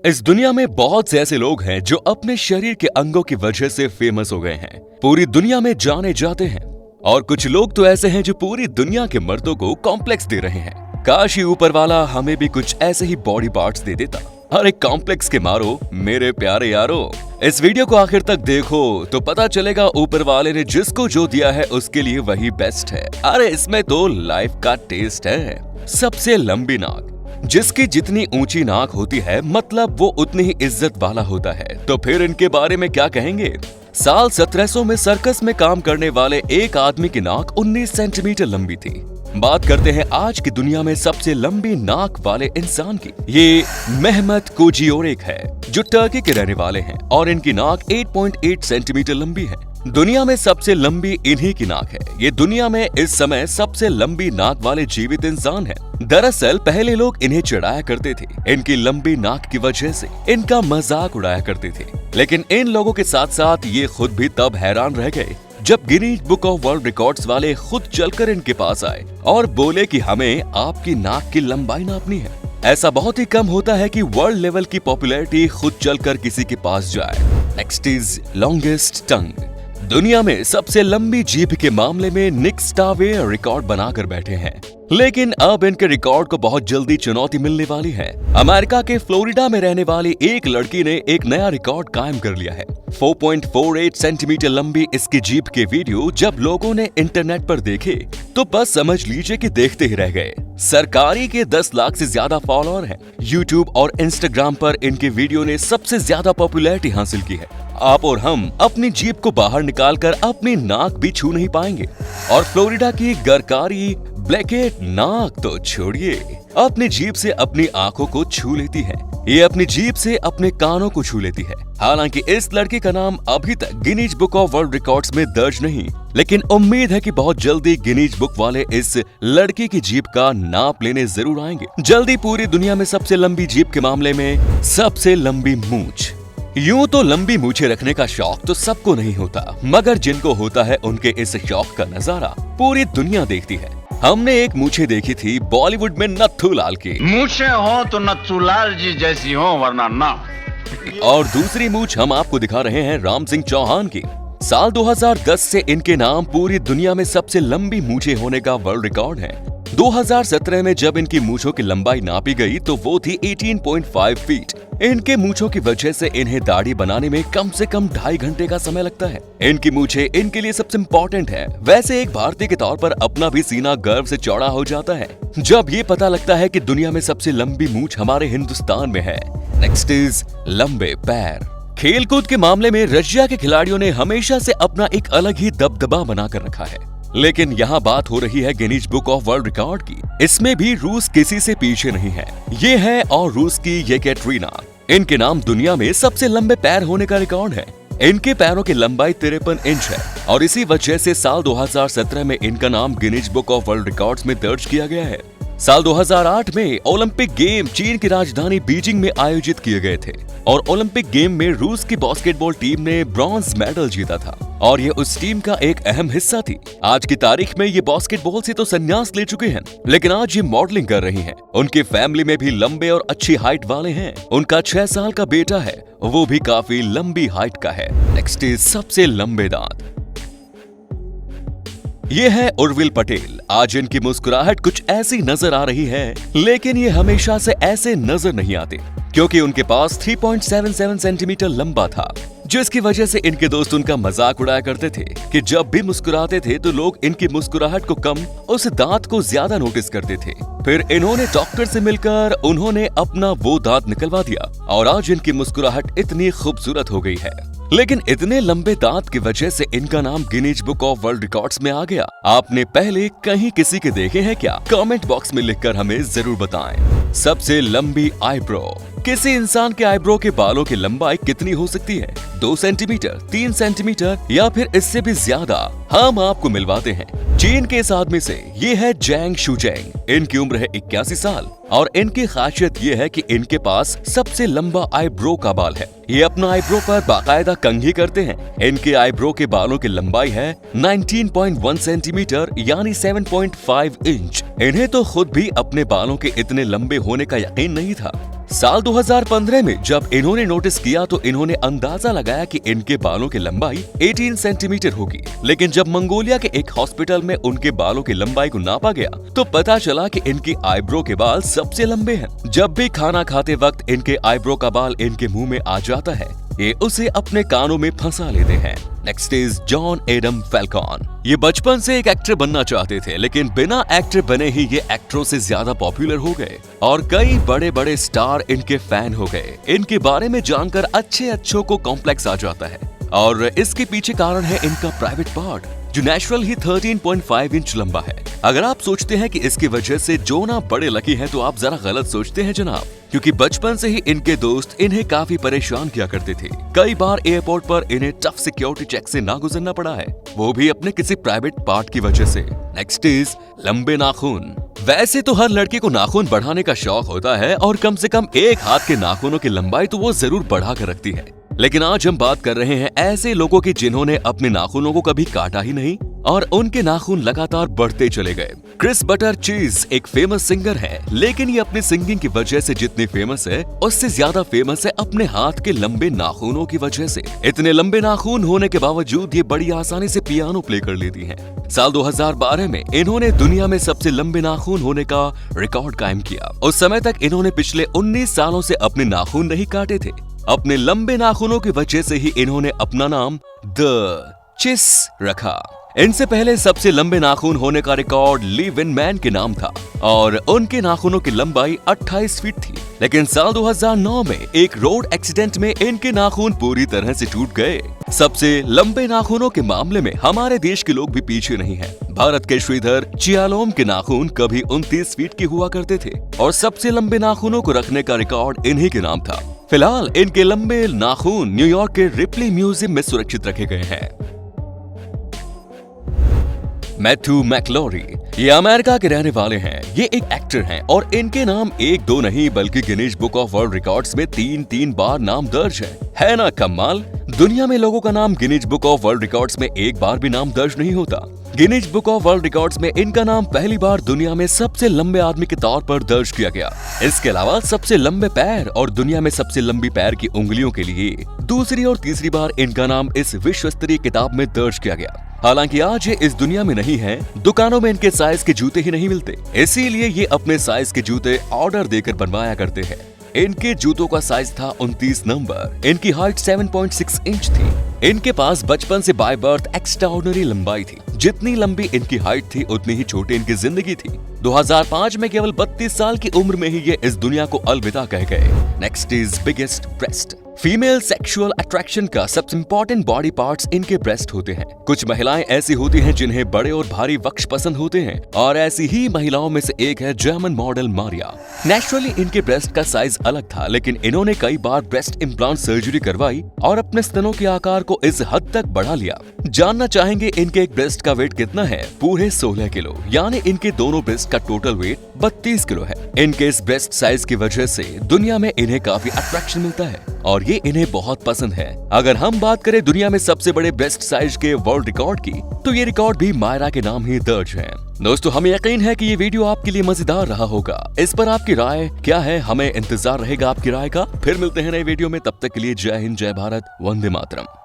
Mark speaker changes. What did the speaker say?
Speaker 1: इस दुनिया में बहुत से ऐसे लोग हैं जो अपने शरीर के अंगों की वजह से फेमस हो गए हैं, पूरी दुनिया में जाने जाते हैं। और कुछ लोग तो ऐसे हैं जो पूरी दुनिया के मर्दों को कॉम्प्लेक्स दे रहे हैं। काश ही ऊपर वाला हमें भी कुछ ऐसे ही बॉडी पार्ट्स दे देता। अरे कॉम्प्लेक्स के मारो मेरे प्यारे यारो, इस वीडियो को आखिर तक देखो तो पता चलेगा ऊपर वाले ने जिसको जो दिया है उसके लिए वही बेस्ट है। अरे इसमें तो लाइफ का टेस्ट है। सबसे लंबी नाक, जिसकी जितनी ऊंची नाक होती है मतलब वो उतनी ही इज्जत वाला होता है। तो फिर इनके बारे में क्या कहेंगे। साल 1700 में सर्कस में काम करने वाले एक आदमी की नाक 19 सेंटीमीटर लंबी थी। बात करते हैं आज की दुनिया में सबसे लंबी नाक वाले इंसान की। ये मेहमत कोजियोरेक है जो टर्की के रहने वाले हैं और इनकी नाक 8.8 सेंटीमीटर लंबी है। दुनिया में सबसे लंबी इन्हीं की नाक है। ये दुनिया में इस समय सबसे लंबी नाक वाले जीवित इंसान हैं। दरअसल पहले लोग इन्हें चिढ़ाया करते थे, इनकी लंबी नाक की वजह से इनका मजाक उड़ाया करते थे। लेकिन इन लोगों के साथ साथ ये खुद भी तब हैरान रह गए जब Guinness book of world records वाले खुद चलकर इनके पास आए और बोले कि हमें आपकी नाक की लंबाई नापनी है। ऐसा बहुत ही कम होता है कि वर्ल्ड लेवल की पॉपुलैरिटी खुद चलकर किसी के पास जाए। नेक्स्ट इज लॉन्गेस्ट टंग। दुनिया में सबसे लंबी जीभ के मामले में निक स्टावे रिकॉर्ड बनाकर बैठे हैं, लेकिन अब इनके रिकॉर्ड को बहुत जल्दी चुनौती मिलने वाली है। अमेरिका के फ्लोरिडा में रहने वाली एक लड़की ने एक नया रिकॉर्ड कायम कर लिया है। 4.48 सेंटीमीटर लंबी इसकी जीभ के वीडियो जब लोगों ने इंटरनेट पर देखे तो बस समझ लीजिए कि देखते ही रह गए। सरकारी के 10 लाख से ज्यादा फॉलोअर हैं। यूट्यूब और इंस्टाग्राम पर इनके वीडियो ने सबसे ज्यादा पॉपुलैरिटी हासिल की है। आप और हम अपनी जीभ को बाहर निकालकर अपनी नाक भी छू नहीं पाएंगे। और फ्लोरिडा की गरकारी ब्लैकेट नाक तो छोड़िए, अपनी जीभ से अपनी आंखों को छू लेती है। ये अपनी जीभ से अपने कानों को छू लेती है। हालांकि इस लड़की का नाम अभी तक Guinness book of world records में दर्ज नहीं, लेकिन उम्मीद है कि बहुत जल्दी गिनीज बुक वाले इस लड़की की जीभ का नाप लेने जरूर आएंगे। जल्दी पूरी दुनिया में सबसे लंबी जीभ के मामले में सबसे लंबी मूंछ। यूं तो लंबी मूछें रखने का शौक तो सबको नहीं होता, मगर जिनको होता है उनके इस शौक का नजारा पूरी दुनिया देखती है। हमने एक मूछें देखी थी बॉलीवुड में नत्थू लाल की।
Speaker 2: मूछें हो तो नत्थू लाल जी जैसी हो वरना ना।
Speaker 1: और दूसरी मूछ हम आपको दिखा रहे हैं राम सिंह चौहान की। साल 2010 से इनके नाम पूरी दुनिया में सबसे लंबी मूछें होने का वर्ल्ड रिकॉर्ड है। 2017 में जब इनकी मूछों की लंबाई नापी गई तो वो थी 18.5 फीट। इनके मूछों की वजह से इन्हें दाढ़ी बनाने में कम से कम 2.5 घंटे का समय लगता है। इनकी मूछें इनके लिए सबसे इम्पोर्टेंट है। वैसे एक भारतीय के तौर पर अपना भी सीना गर्व से चौड़ा हो जाता है जब ये पता लगता है कि दुनिया में सबसे लंबी मूछ हमारे हिंदुस्तान में है। नेक्स्ट इज लंबे पैर। खेलकूद के मामले में रशिया के खिलाड़ियों ने हमेशा से अपना एक अलग ही दबदबा बनाकर रखा है, लेकिन यहाँ बात हो रही है Guinness book of world record की। इसमें भी रूस किसी से पीछे नहीं है। ये है और रूस की येकेटरीना। इनके नाम दुनिया में सबसे लंबे पैर होने का रिकॉर्ड है। इनके पैरों की लंबाई 53 इंच है और इसी वजह से साल 2017 में इनका नाम Guinness book of world records में दर्ज किया गया है। साल 2008 में ओलंपिक गेम चीन की राजधानी बीजिंग में आयोजित किए गए थे और ओलंपिक गेम में रूस की बास्केटबॉल टीम ने ब्रॉन्ज मेडल जीता था और ये उस टीम का एक अहम हिस्सा थी। आज की तारीख में ये बास्केटबॉल से तो संन्यास ले चुके हैं, लेकिन आज ये मॉडलिंग कर रही हैं। उनकी फैमिली में भी लंबे और अच्छी हाइट वाले हैं। उनका 6 साल का बेटा है, वो भी काफी लंबी हाइट का है। नेक्स्ट इज सबसे लंबे दांत। ये है उर्विल पटेल। आज इनकी मुस्कुराहट कुछ ऐसी नजर आ रही है, लेकिन ये हमेशा से ऐसे नजर नहीं आते क्योंकि उनके पास 3.77 सेंटीमीटर लंबा था, जिसकी वजह से इनके दोस्त उनका मजाक उड़ाया करते थे कि जब भी मुस्कुराते थे तो लोग इनकी मुस्कुराहट को कम, उस दांत को ज्यादा नोटिस करते थे। फिर इन्होंने डॉक्टर से मिलकर उन्होंने अपना वो दांत निकलवा दिया और आज इनकी मुस्कुराहट इतनी खूबसूरत हो गई है। लेकिन इतने लंबे दांत की वजह से इनका नाम Guinness book of world records में आ गया। आपने पहले कहीं किसी के देखे हैं क्या? कमेंट बॉक्स में लिखकर हमें जरूर बताएं। सबसे लंबी आईब्रो। किसी इंसान के आईब्रो के बालों की लंबाई कितनी हो सकती है? 2 सेंटीमीटर, 3 सेंटीमीटर या फिर इससे भी ज्यादा? हम आपको मिलवाते हैं। चीन के इस आदमी से। ये है जैंग शुजैंग। इनकी उम्र है 81 साल और इनकी खासियत ये है कि इनके पास सबसे लंबा आईब्रो का बाल है। ये अपना आईब्रो पर बाकायदा कंघी करते हैं। इनके आईब्रो के बालों की लंबाई है 19.1 सेंटीमीटर यानी 7.5 इंच। इन्हें तो खुद भी अपने बालों के इतने लंबे होने का यकीन नहीं था। साल 2015 में जब इन्होंने नोटिस किया तो इन्होंने अंदाजा लगाया कि इनके बालों की लंबाई 18 सेंटीमीटर होगी। लेकिन जब मंगोलिया के एक हॉस्पिटल में उनके बालों की लंबाई को नापा गया तो पता चला कि इनकी आईब्रो के बाल सबसे लंबे हैं। जब भी खाना खाते वक्त इनके आईब्रो का बाल इनके मुंह में आ जाता है, ये उसे अपने कानों में फंसा लेते हैं। Next is John Adam Falcon. ये बचपन से एक एक्टर बनना चाहते थे, लेकिन बिना एक्टर बने ही ये एक्टरों से ज्यादा पॉपुलर हो गए और कई बड़े बड़े स्टार इनके फैन हो गए। इनके बारे में जानकर अच्छों को कॉम्प्लेक्स आ जाता है और इसके पीछे कारण है इनका प्राइवेट पार्ट, जो नेचुरल ही 13.5 इंच लंबा है। अगर आप सोचते हैं कि इसकी वजह से जो ना बड़े लकी हैं, तो आप जरा गलत सोचते हैं जनाब, क्योंकि बचपन से ही इनके दोस्त इन्हें काफी परेशान किया करते थे। कई बार एयरपोर्ट पर इन्हें टफ सिक्योरिटी चेक से ना गुजरना पड़ा है, वो भी अपने किसी प्राइवेट पार्ट की वजह से। नेक्स्ट इज लंबे नाखून। वैसे तो हर लड़के को नाखून बढ़ाने का शौक होता है और कम से कम एक हाथ के नाखूनों की लंबाई तो वो जरूर बढ़ा कर रखती है, लेकिन आज हम बात कर रहे हैं ऐसे लोगों की जिन्होंने अपने नाखूनों को कभी काटा ही नहीं और उनके नाखून लगातार बढ़ते चले गए। क्रिस बटरचीज एक फेमस सिंगर है, लेकिन ये अपनी सिंगिंग की वजह से जितनी फेमस है, उससे ज्यादा फेमस है अपने हाथ के लंबे नाखूनों की वजह से। इतने लंबे नाखून होने के बावजूद ये बड़ी आसानी से पियानो प्ले कर लेती हैं। साल 2012 में इन्होंने दुनिया में सबसे लंबे नाखून होने का रिकॉर्ड कायम किया। उस समय तक इन्होंने पिछले 19 सालों से अपने नाखून नहीं काटे थे। अपने लंबे नाखूनों की वजह से ही इन्होंने अपना नाम द चिस रखा। इनसे पहले सबसे लंबे नाखून होने का रिकॉर्ड ली विन मैन के नाम था और उनके नाखूनों की लंबाई 28 फीट थी। लेकिन साल 2009 में एक रोड एक्सीडेंट में इनके नाखून पूरी तरह से टूट गए। सबसे लंबे नाखूनों के मामले में हमारे देश के लोग भी पीछे नहीं हैं। भारत के श्रीधर चियालोम के नाखून कभी 29 फीट के हुआ करते थे और सबसे लंबे नाखूनों को रखने का रिकॉर्ड इन्हीं के नाम था। फिलहाल इनके लंबे नाखून न्यूयॉर्क के रिप्ली म्यूजियम में सुरक्षित रखे गए हैं। मैथ्यू मैकलोरी, ये अमेरिका के रहने वाले हैं। ये एक एक्टर हैं और इनके नाम 1-2 नहीं बल्कि Guinness book of world records में 3 बार नाम दर्ज है ना कमाल। दुनिया में लोगों का नाम Guinness book of world records में एक बार भी नाम दर्ज नहीं होता। Guinness book of world records में इनका नाम पहली बार दुनिया में सबसे लंबे आदमी के तौर पर दर्ज किया गया। इसके अलावा सबसे लंबे पैर और दुनिया में सबसे लंबी पैर की उंगलियों के लिए दूसरी और तीसरी बार इनका नाम इस विश्व स्तरीय किताब में दर्ज किया गया। हालांकि आज ये इस दुनिया में नहीं है, दुकानों में इनके साइज के जूते ही नहीं मिलते, इसीलिए ये अपने साइज के जूते ऑर्डर देकर बनवाया करते हैं। इनके जूतों का साइज था 29 नंबर। इनकी हाइट 7.6 इंच थी। इनके पास बचपन से बाय बर्थ एक्स्ट्राऑर्डिनरी लंबाई थी। जितनी लंबी इनकी हाइट थी उतनी ही छोटी इनकी जिंदगी थी। 2005 में केवल 32 साल की उम्र में ही ये इस दुनिया को अलविदा कह गए। Next is biggest breast. Female sexual attraction का सबसे इंपॉर्टेंट बॉडी पार्ट्स इनके ब्रेस्ट होते हैं। कुछ महिलाएं ऐसी होती हैं जिन्हें बड़े और भारी वक्ष पसंद होते हैं और ऐसी ही महिलाओं में से एक है जर्मन मॉडल मारिया। नेचुरली इनके ब्रेस्ट का साइज अलग था, लेकिन इन्होंने कई बार ब्रेस्ट इम्प्लांट सर्जरी करवाई और अपने स्तनों के आकार को इस हद तक बढ़ा लिया। जानना चाहेंगे इनके एक ब्रेस्ट का वेट कितना है? पूरे 16 किलो, यानी इनके दोनों ब्रेस्ट का टोटल वेट 32 किलो है। इनके इस ब्रेस्ट साइज की वजह से दुनिया में इन्हें काफी अट्रैक्शन मिलता है और ये इन्हें बहुत पसंद है। अगर हम बात करें दुनिया में सबसे बड़े ब्रेस्ट साइज के वर्ल्ड रिकॉर्ड की, तो ये रिकॉर्ड भी मायरा के नाम ही दर्ज है। दोस्तों, हमें यकीन है कि ये वीडियो आपके लिए मजेदार रहा होगा। इस पर आपकी राय क्या है? हमें इंतजार रहेगा आपकी राय का। फिर मिलते हैं नए वीडियो में, तब तक के लिए जय हिंद, जय भारत, वंदे मातरम।